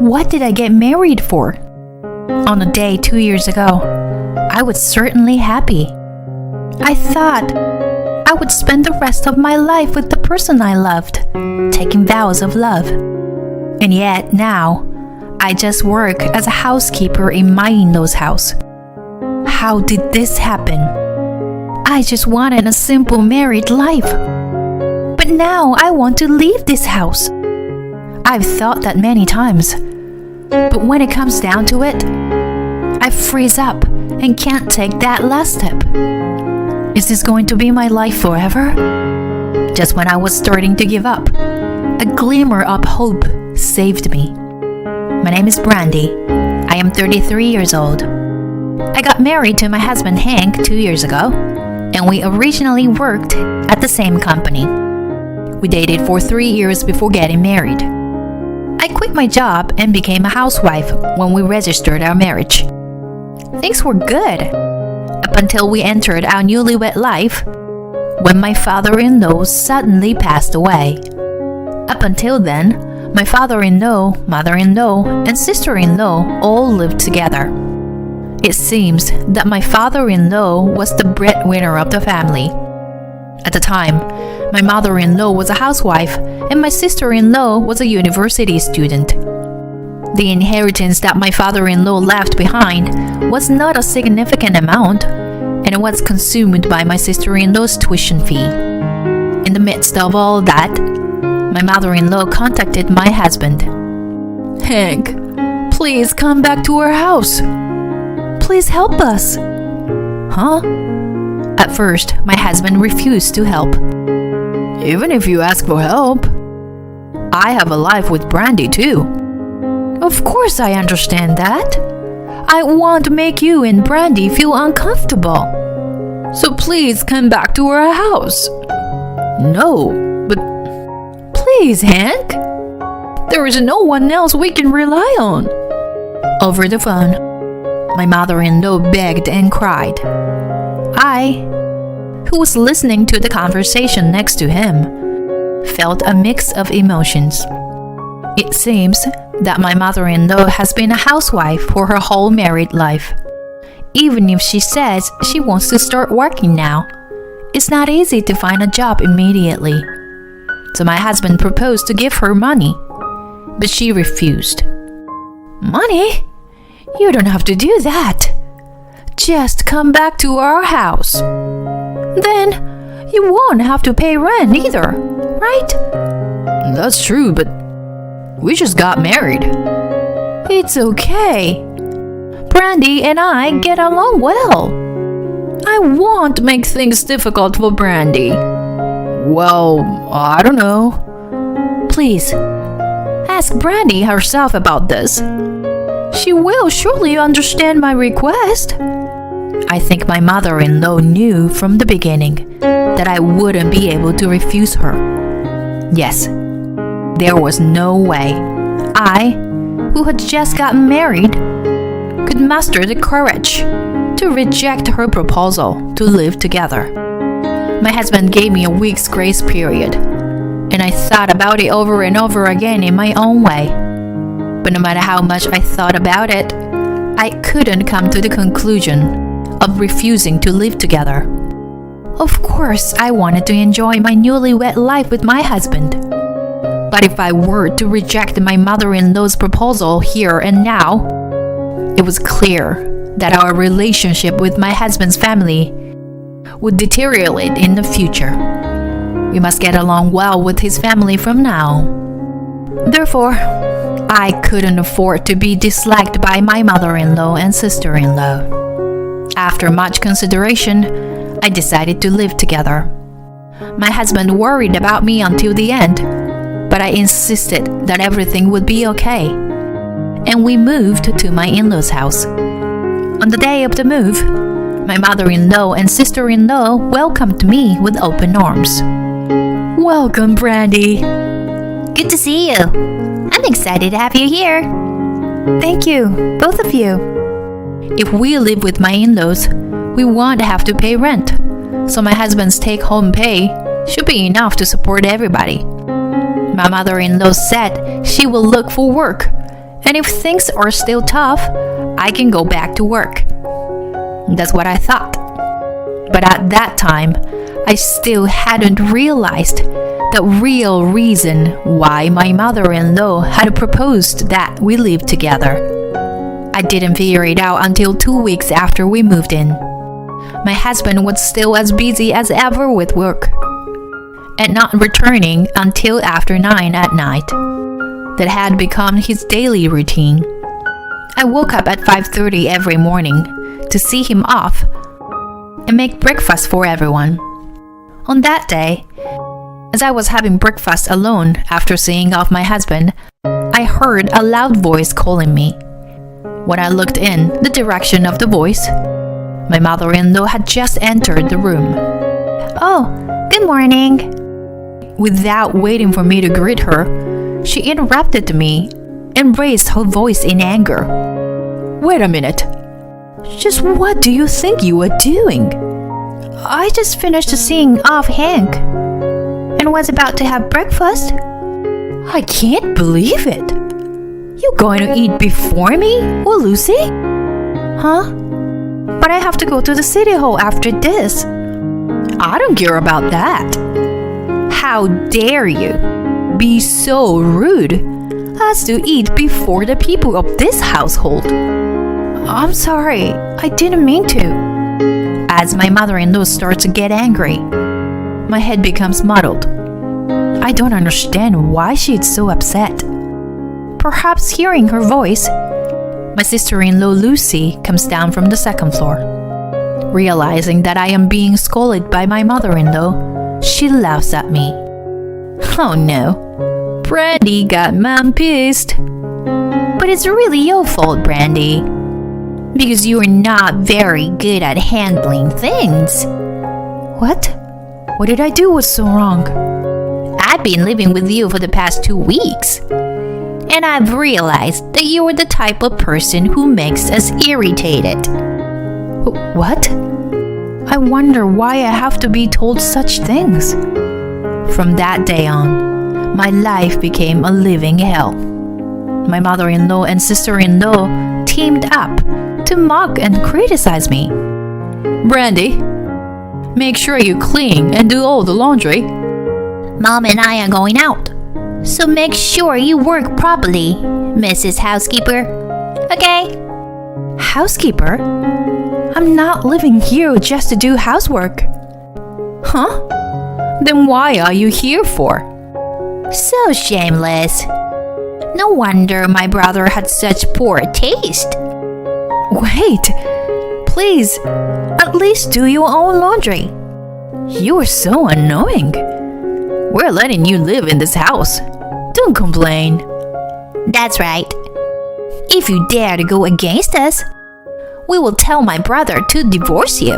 what did I get married for? On a day 2 years ago, I was certainly happy. I thought I would spend the rest of my life with the person I loved, taking vows of love. And yet now, I just work as a housekeeper in my in-laws' house. How did this happen? I just wanted a simple married life. But now I want to leave this house. I've thought that many times. But when it comes down to it, I freeze up and can't take that last step. Is this going to be my life forever? Just when I was starting to give up, a glimmer of hope saved me. My name is Brandy. I am 33 years old. I got married to my husband Hank 2 years ago, and we originally worked at the same company. We dated for 3 years before getting married. I quit my job and became a housewife when we registered our marriage. Things were good up until we entered our newlywed life when my father-in-law suddenly passed away. Up until then, my father-in-law, mother-in-law, and sister-in-law all lived together. It seems that my father-in-law was the breadwinner of the family. At the time, my mother-in-law was a housewife and my sister-in-law was a university student. The inheritance that my father-in-law left behind was not a significant amount, and it was consumed by my sister-in-law's tuition fee. In the midst of all that, my mother-in-law contacted my husband. "Hank, please come back to our house. Please help us." "Huh?" At first, my husband refused to help. "Even if you ask for help, I have a life with Brandy too." "Of course I understand that. I won't make you and Brandy feel uncomfortable. So please come back to our house." "No, but please, Hank. There is no one else we can rely on." Over the phone, my mother-in-law begged and cried. I, who was listening to the conversation next to him, felt a mix of emotions. It seems that my mother-in-law has been a housewife for her whole married life. Even if she says she wants to start working now, it's not easy to find a job immediately. So my husband proposed to give her money, but she refused. "Money? You don't have to do that. Just come back to our house. Then you won't have to pay rent either, right?" "That's true, but we just got married." "It's okay. Brandy and I get along well. I won't make things difficult for Brandy." "Well, I don't know." "Please, ask Brandy herself about this. She will surely understand my request." I think my mother-in-law knew from the beginning that I wouldn't be able to refuse her. Yes, there was no way I, who had just gotten married, could muster the courage to reject her proposal to live together. My husband gave me a week's grace period, and I thought about it over and over again in my own way. But no matter how much I thought about it, I couldn't come to the conclusion of refusing to live together. Of course, I wanted to enjoy my newlywed life with my husband. But if I were to reject my mother-in-law's proposal here and now, it was clear that our relationship with my husband's family would deteriorate in the future. We must get along well with his family from now. Therefore, I couldn't afford to be disliked by my mother-in-law and sister-in-law. After much consideration, I decided to live together. My husband worried about me until the end, but I insisted that everything would be okay, and we moved to my in-laws' house. On the day of the move, my mother-in-law and sister-in-law welcomed me with open arms. "Welcome, Brandy." Good to see you. I'm excited to have you here." "Thank you, both of you." If we live with my in-laws, we won't have to pay rent, so my husband's take-home pay should be enough to support everybody. My mother-in-law said she will look for work And if things are still tough, I can go back to work. That's what I thought. But at that time, I still hadn't realized the real reason why my mother-in-law had proposed that we live together. I didn't figure it out until 2 weeks after we moved in. My husband was still as busy as ever with work, and not returning until after 9 at night. That had become his daily routine. I woke up at 5:30 every morning to see him off and make breakfast for everyone. On that day, as I was having breakfast alone after seeing off my husband, I heard a loud voice calling me. When I looked in the direction of the voice, my mother-in-law had just entered the room. Oh, good morning. Without waiting for me to greet her, she interrupted me and raised her voice in anger. Wait a minute. Just what do you think you are doing? I just finished seeing off Hank and was about to have breakfast. I can't believe it. You going to eat before me or Lucy? Huh? But I have to go to the city hall after this. I don't care about that. How dare you be so rude as to eat before the people of this household? I'm sorry, I didn't mean to. As my mother-in-law starts to get angry, my head becomes muddled. I don't understand why she's so upset. Perhaps hearing her voice, my sister-in-law Lucy comes down from the second floor. Realizing that I am being scolded by my mother-in-law, she laughs at me. Oh no, Brandy got Mom pissed. But it's really your fault, Brandy. Because you are not very good at handling things. What? What did I do was so wrong? I've been living with you for the past 2 weeks. And I've realized that you are the type of person who makes us irritated. What? I wonder why I have to be told such things. From that day on, my life became a living hell. My mother-in-law and sister-in-law teamed up to mock and criticize me. Brandy, make sure you clean and do all the laundry. Mom and I are going out, so make sure you work properly, Mrs. Housekeeper. Okay? Housekeeper? I'm not living here just to do housework. Huh? Then why are you here for? So shameless. No wonder my brother had such poor taste. Wait, please, at least do your own laundry. You are so annoying. We're letting you live in this house. Don't complain. That's right. If you dare to go against us, we will tell my brother to divorce you.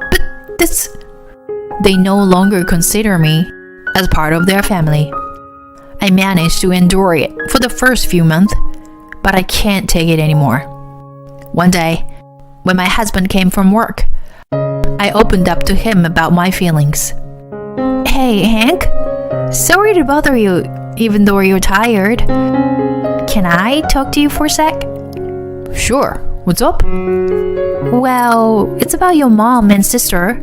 But this... They no longer consider me as part of their family. I managed to endure it for the first few months, but I can't take it anymore. One day, when my husband came from work, I opened up to him about my feelings. Hey, Hank. Sorry to bother you, even though you're tired. Can I talk to you for a sec? Sure. What's up? Well, it's about your mom and sister.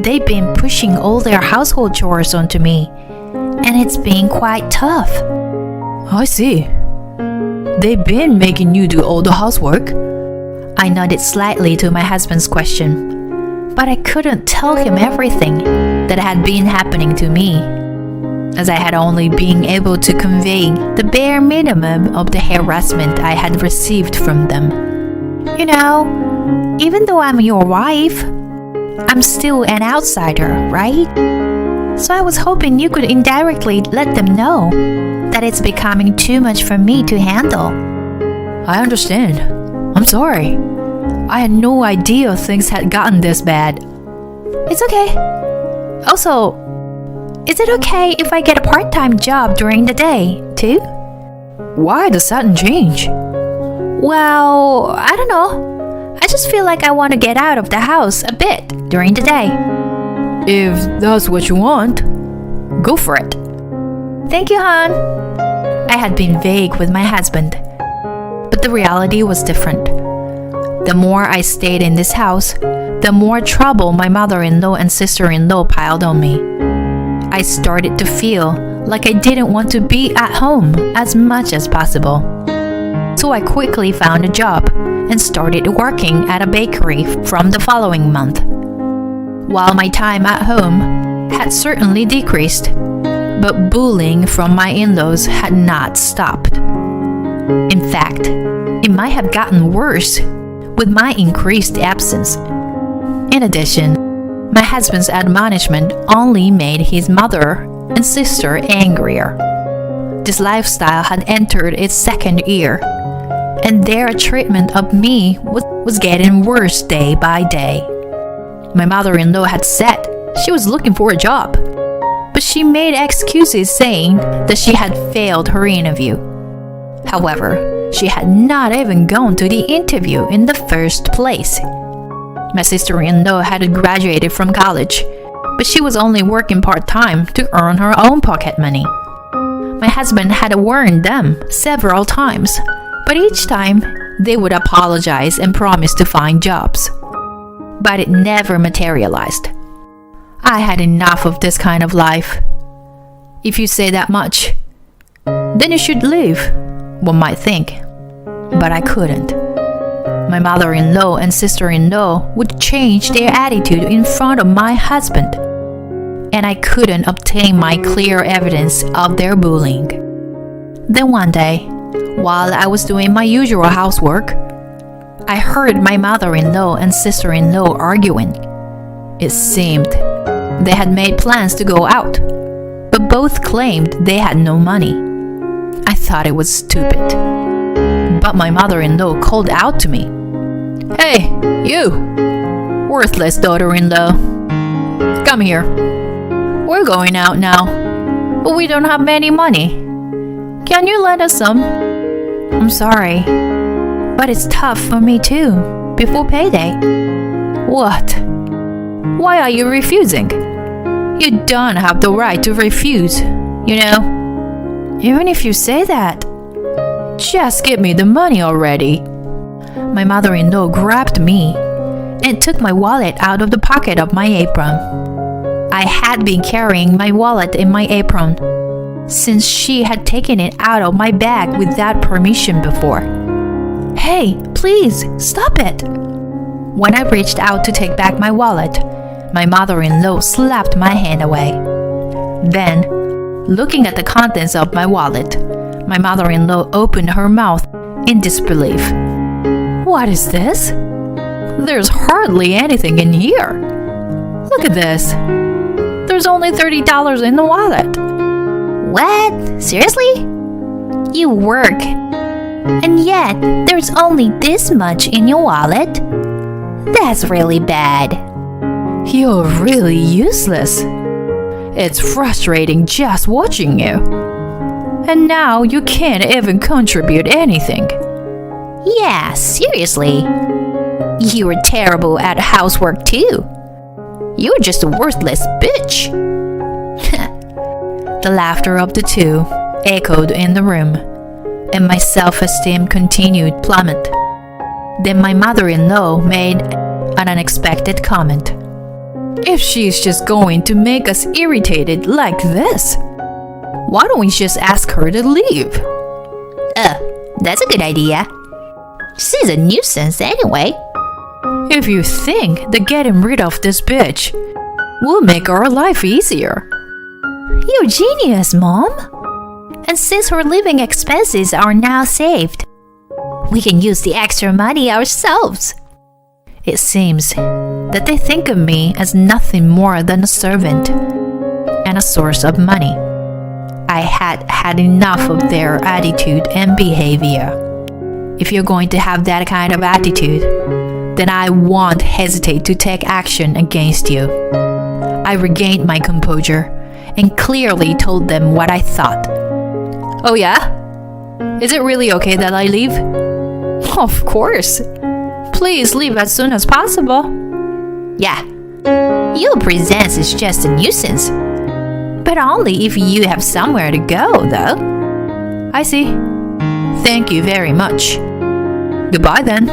They've been pushing all their household chores onto me, and it's been quite tough. I see. They've been making you do all the housework? I nodded slightly to my husband's question, but I couldn't tell him everything that had been happening to me, as I had only been able to convey the bare minimum of the harassment I had received from them. You know, even though I'm your wife, I'm still an outsider, right? So I was hoping you could indirectly let them know that it's becoming too much for me to handle. I understand. I'm sorry. I had no idea things had gotten this bad. It's okay. Also, is it okay if I get a part-time job during the day, too? Why the sudden change? Well, I don't know. I just feel like I want to get out of the house a bit during the day. If that's what you want, go for it. Thank you, hon. I had been vague with my husband, but the reality was different. The more I stayed in this house, the more trouble my mother-in-law and sister-in-law piled on me. I started to feel like I didn't want to be at home as much as possible. So I quickly found a job and started working at a bakery from the following month. While my time at home had certainly decreased, but bullying from my in-laws had not stopped. In fact, it might have gotten worse with my increased absence. In addition, my husband's admonishment only made his mother and sister angrier. This lifestyle had entered its second year, and their treatment of me was getting worse day by day. My mother-in-law had said she was looking for a job, but she made excuses saying that she had failed her interview. However, she had not even gone to the interview in the first place. My sister-in-law had graduated from college, but she was only working part-time to earn her own pocket money. My husband had warned them several times, but each time they would apologize and promise to find jobs. But it never materialized. I had enough of this kind of life. If you say that much, then you should leave, one might think. But I couldn't. My mother-in-law and sister-in-law would change their attitude in front of my husband, and I couldn't obtain my clear evidence of their bullying. Then one day, while I was doing my usual housework, I heard my mother-in-law and sister-in-law arguing. It seemed they had made plans to go out, but both claimed they had no money. I thought it was stupid. But my mother-in-law called out to me, "Hey, you! Worthless daughter-in-law! Come here. We're going out now, but we don't have any money. Can you lend us some?" "I'm sorry, but it's tough for me too, before payday." "What? Why are you refusing? You don't have the right to refuse, you know." "Even if you say that, just give me the money already." My mother-in-law grabbed me and took my wallet out of the pocket of my apron. I had been carrying my wallet in my apron since she had taken it out of my bag without permission before. "Hey, please, stop it!" When I reached out to take back my wallet, my mother-in-law slapped my hand away. Then, looking at the contents of my wallet, my mother-in-law opened her mouth in disbelief. "What is this? There's hardly anything in here. Look at this. There's only $30 in the wallet." What? Seriously? You work, and yet there's only this much in your wallet? That's really bad. "You're really useless. It's frustrating just watching you. And now you can't even contribute anything." Yeah, seriously. You were terrible at housework too. You're just a worthless bitch. The laughter of the two echoed in the room, and my self-esteem continued to plummet. Then my mother-in-law made an unexpected comment. "If she's just going to make us irritated like this, why don't we just ask her to leave?" That's a good idea. She's a nuisance anyway. "If you think that getting rid of this bitch will make our life easier." You're genius, Mom. And since her living expenses are now saved, we can use the extra money ourselves. It seems that they think of me as nothing more than a servant and a source of money. I had had enough of their attitude and behavior. If you're going to have that kind of attitude, then I won't hesitate to take action against you. I regained my composure and clearly told them what I thought. "Oh yeah? Is it really okay that I leave?" "Of course. Please leave as soon as possible." Yeah, your presence is just a nuisance. But only if you have somewhere to go, though. I see. Thank you very much. Goodbye then.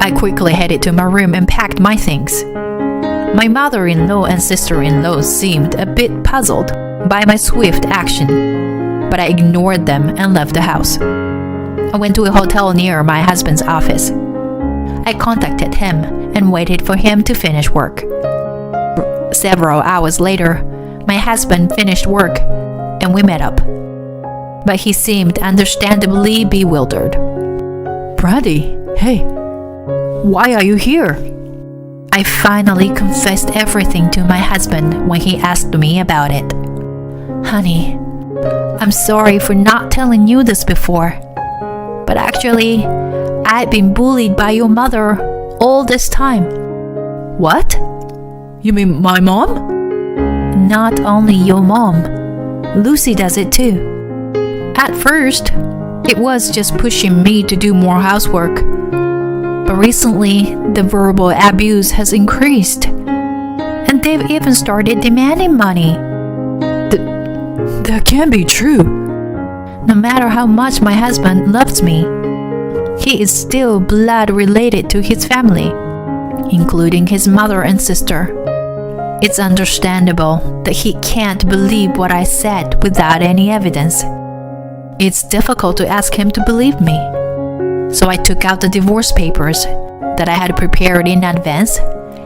I quickly headed to my room and packed my things. My mother-in-law and sister-in-law seemed a bit puzzled by my swift action, but I ignored them and left the house. I went to a hotel near my husband's office. I contacted him and waited for him to finish work. Several hours later, my husband finished work and we met up. But he seemed understandably bewildered. Brandy, hey, why are you here? I finally confessed everything to my husband when he asked me about it. Honey, I'm sorry for not telling you this before, but actually, I'd been bullied by your mother all this time. What? You mean my mom? Not only your mom, Lucy does it too. At first, it was just pushing me to do more housework. But recently, the verbal abuse has increased. And they've even started demanding money. That can't be true. No matter how much my husband loves me, he is still blood related to his family, including his mother and sister. It's understandable that he can't believe what I said without any evidence. It's difficult to ask him to believe me. So I took out the divorce papers that I had prepared in advance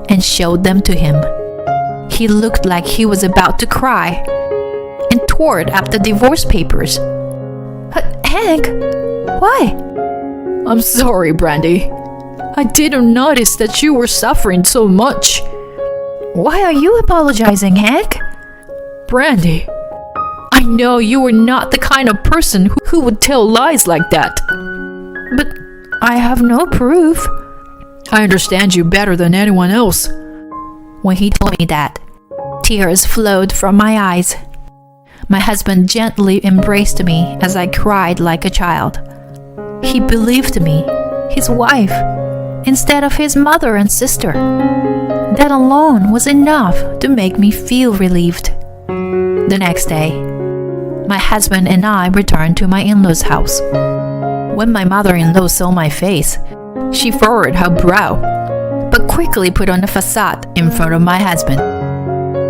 and showed them to him. He looked like he was about to cry and tore up the divorce papers. Hank, why? I'm sorry, Brandy. I didn't notice that you were suffering so much. Why are you apologizing, Hank? Brandy, I know you are not the kind of person who would tell lies like that. But I have no proof. I understand you better than anyone else. When he told me that, tears flowed from my eyes. My husband gently embraced me as I cried like a child. He believed me, his wife, instead of his mother and sister. That alone was enough to make me feel relieved. The next day, my husband and I returned to my in-laws' house. When my mother-in-law saw my face, she furrowed her brow, but quickly put on a facade in front of my husband.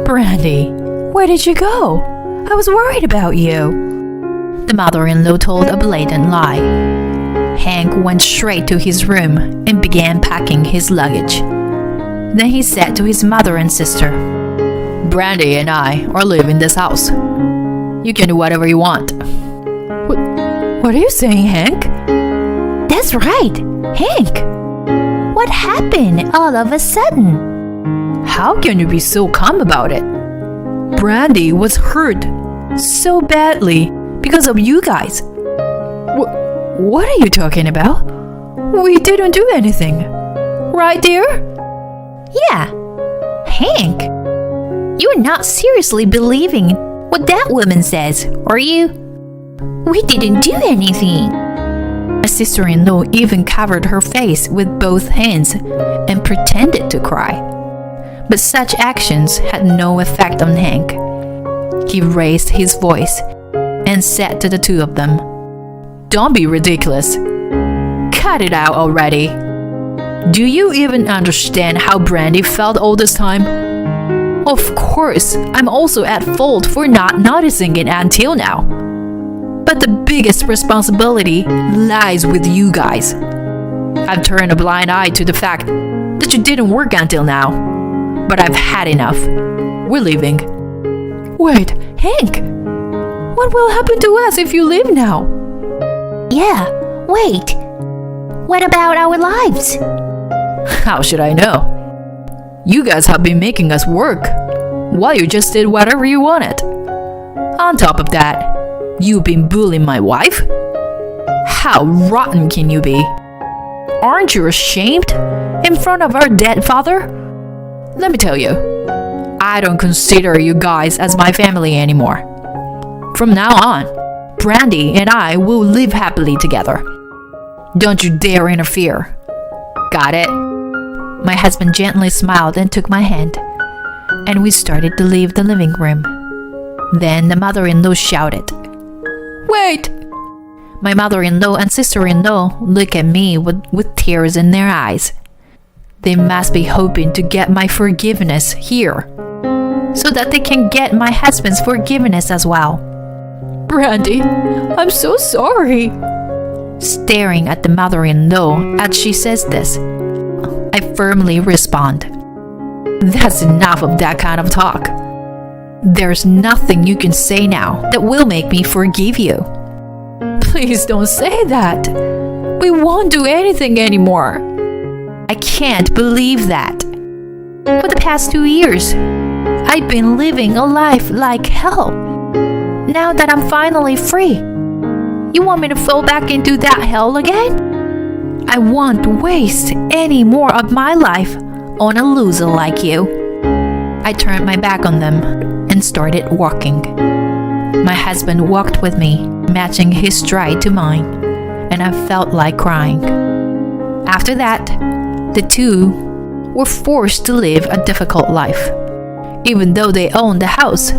Brandy, where did you go? I was worried about you. The mother-in-law told a blatant lie. Hank went straight to his room and began packing his luggage. Then he said to his mother and sister, Brandy and I are leaving this house. You can do whatever you want. What are you saying, Hank? That's right, Hank. What happened all of a sudden? How can you be so calm about it? Brandy was hurt so badly because of you guys. What are you talking about? We didn't do anything. Right, dear? Yeah. Hank, you're not seriously believing what that woman says, are you? We didn't do anything. My sister-in-law even covered her face with both hands and pretended to cry. But such actions had no effect on Hank. He raised his voice and said to the two of them, Don't be ridiculous. Cut it out already. Do you even understand how Brandy felt all this time? Of course, I'm also at fault for not noticing it until now. But the biggest responsibility lies with you guys. I've turned a blind eye to the fact that you didn't work until now. But I've had enough. We're leaving. Wait, Hank! What will happen to us if you leave now? Yeah, wait. What about our lives? How should I know? You guys have been making us work, while you just did whatever you wanted. On top of that, you've been bullying my wife? How rotten can you be? Aren't you ashamed in front of our dead father? Let me tell you, I don't consider you guys as my family anymore. From now on, Brandy and I will live happily together. Don't you dare interfere. Got it? My husband gently smiled and took my hand, and we started to leave the living room. Then the mother-in-law shouted, Wait! My mother-in-law and sister-in-law look at me with tears in their eyes. They must be hoping to get my forgiveness here, so that they can get my husband's forgiveness as well. Brandy, I'm so sorry. Staring at the mother-in-law as she says this, I firmly respond, "That's enough of that kind of talk. There's nothing you can say now that will make me forgive you." Please don't say that. We won't do anything anymore. I can't believe that. For the past 2 years, I've been living a life like hell. Now that I'm finally free, you want me to fall back into that hell again? I won't waste any more of my life on a loser like you. I turned my back on them and started walking. My husband walked with me, matching his stride to mine, and I felt like crying. After that, the two were forced to live a difficult life. Even though they owned the house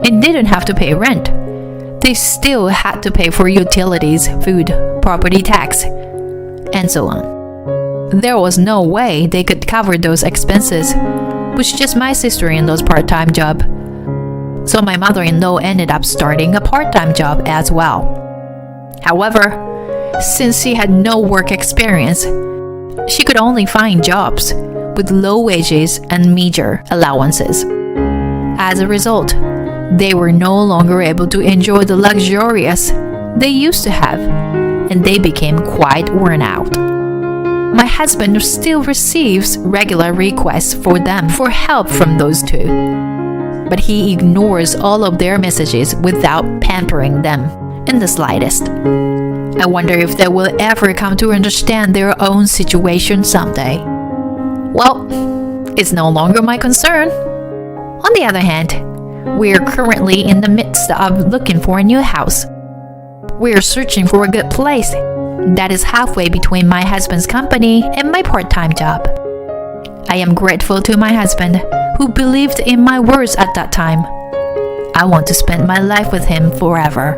and didn't have to pay rent, they still had to pay for utilities, food, property tax, and so on. There was no way they could cover those expenses with just my sister-in-law's part-time job. So my mother-in-law ended up starting a part-time job as well. However, since she had no work experience, she could only find jobs with low wages and meager allowances. As a result, they were no longer able to enjoy the luxurious they used to have, and they became quite worn out. My husband still receives regular requests for them for help from those two, but he ignores all of their messages without pampering them in the slightest. I wonder if they will ever come to understand their own situation someday. Well, it's no longer my concern. On the other hand, we are currently in the midst of looking for a new house. We are searching for a good place that is halfway between my husband's company and my part-time job. I am grateful to my husband who believed in my words at that time. I want to spend my life with him forever.